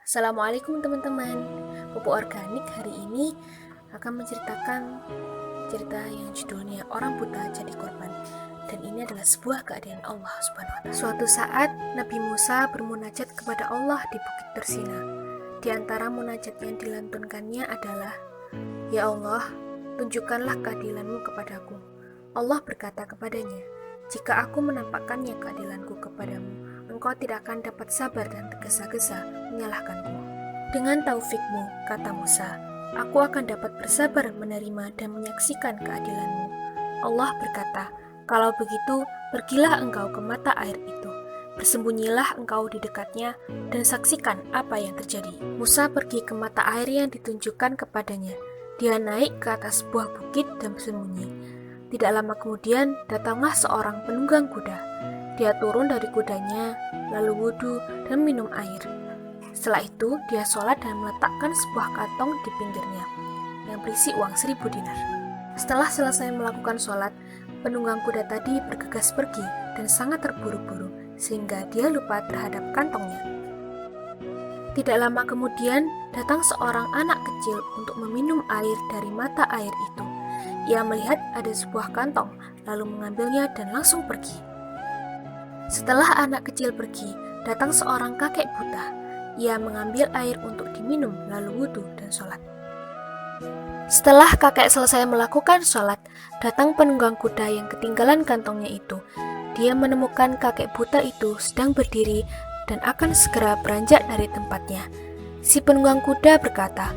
Assalamualaikum teman-teman. Pupuk Organik hari ini akan menceritakan cerita yang judulnya Orang Buta Jadi Korban. Dan ini adalah sebuah keadaan Allah SWT. Suatu saat Nabi Musa bermunajat kepada Allah di Bukit Tursina. Di antara munajat yang dilantunkannya adalah, "Ya Allah, tunjukkanlah keadilanmu kepadaku." Allah berkata kepadanya, "Jika aku menampakkannya keadilanku kepadamu, engkau tidak akan dapat sabar dan tergesa-gesa menyalahkanku. Dengan taufikmu," kata Musa, "aku akan dapat bersabar menerima dan menyaksikan keadilanmu." Allah berkata, "Kalau begitu, pergilah engkau ke mata air itu. Bersembunyilah engkau di dekatnya dan saksikan apa yang terjadi." Musa pergi ke mata air yang ditunjukkan kepadanya. Dia naik ke atas sebuah bukit dan bersembunyi. Tidak lama kemudian, datanglah seorang penunggang kuda. Dia turun dari kudanya, lalu wudhu dan minum air. Setelah itu, dia sholat dan meletakkan sebuah kantong di pinggirnya, yang berisi uang 1000 dinar. Setelah selesai melakukan sholat, penunggang kuda tadi bergegas pergi dan sangat terburu-buru, sehingga dia lupa terhadap kantongnya. Tidak lama kemudian, datang seorang anak kecil untuk meminum air dari mata air itu. Ia melihat ada sebuah kantong, lalu mengambilnya dan langsung pergi. Setelah anak kecil pergi, datang seorang kakek buta. Ia mengambil air untuk diminum, lalu wudhu dan sholat. Setelah kakek selesai melakukan sholat, datang penunggang kuda yang ketinggalan kantongnya itu. Dia menemukan kakek buta itu sedang berdiri dan akan segera beranjak dari tempatnya. Si penunggang kuda berkata,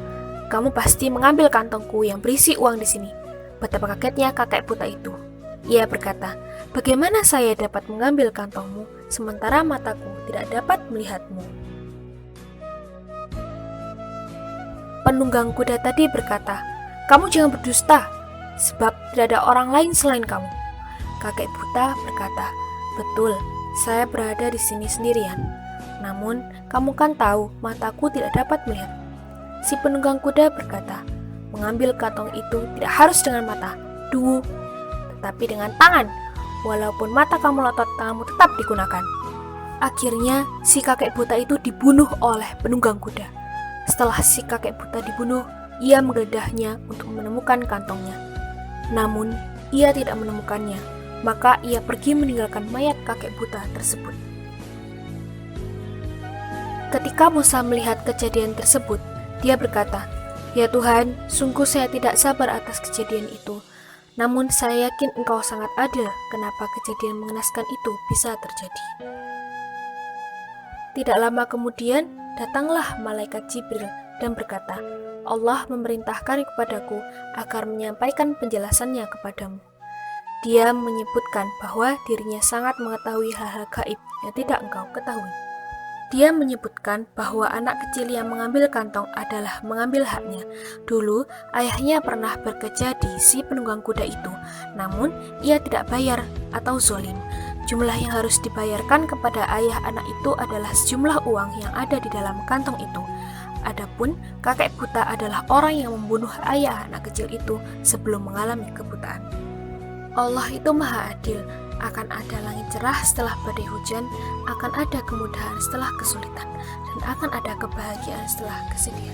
"Kamu pasti mengambil kantongku yang berisi uang di sini." Betapa kagetnya kakek buta itu. Ia berkata, "Bagaimana saya dapat mengambil kantongmu, sementara mataku tidak dapat melihatmu?" Penunggang kuda tadi berkata, "Kamu jangan berdusta, sebab tidak ada orang lain selain kamu." Kakek buta berkata, "Betul, saya berada di sini sendirian. Namun, kamu kan tahu mataku tidak dapat melihat." Si penunggang kuda berkata, "Mengambil kantong itu tidak harus dengan mata, tetapi dengan tangan. Walaupun mata kamu lotot, tanganmu tetap digunakan." Akhirnya, si kakek buta itu dibunuh oleh penunggang kuda. Setelah si kakek buta dibunuh, ia menggeledah untuk menemukan kantongnya. Namun, ia tidak menemukannya, maka ia pergi meninggalkan mayat kakek buta tersebut. Ketika Musa melihat kejadian tersebut, dia berkata, "Ya Tuhan, sungguh saya tidak sabar atas kejadian itu. Namun saya yakin Engkau sangat adil, kenapa kejadian mengenaskan itu bisa terjadi." Tidak lama kemudian, datanglah malaikat Jibril dan berkata, "Allah memerintahkan kepadaku agar menyampaikan penjelasannya kepadamu." Dia menyebutkan bahwa dirinya sangat mengetahui hal-hal gaib yang tidak engkau ketahui. Dia menyebutkan bahwa anak kecil yang mengambil kantong adalah mengambil haknya. Dulu, ayahnya pernah bekerja di si penunggang kuda itu, namun ia tidak bayar atau zolim. Jumlah yang harus dibayarkan kepada ayah anak itu adalah sejumlah uang yang ada di dalam kantong itu. Adapun kakek buta adalah orang yang membunuh ayah anak kecil itu sebelum mengalami kebutaan. Allah itu maha adil. Akan ada langit cerah setelah badai hujan, akan ada kemudahan setelah kesulitan, dan akan ada kebahagiaan setelah kesedihan.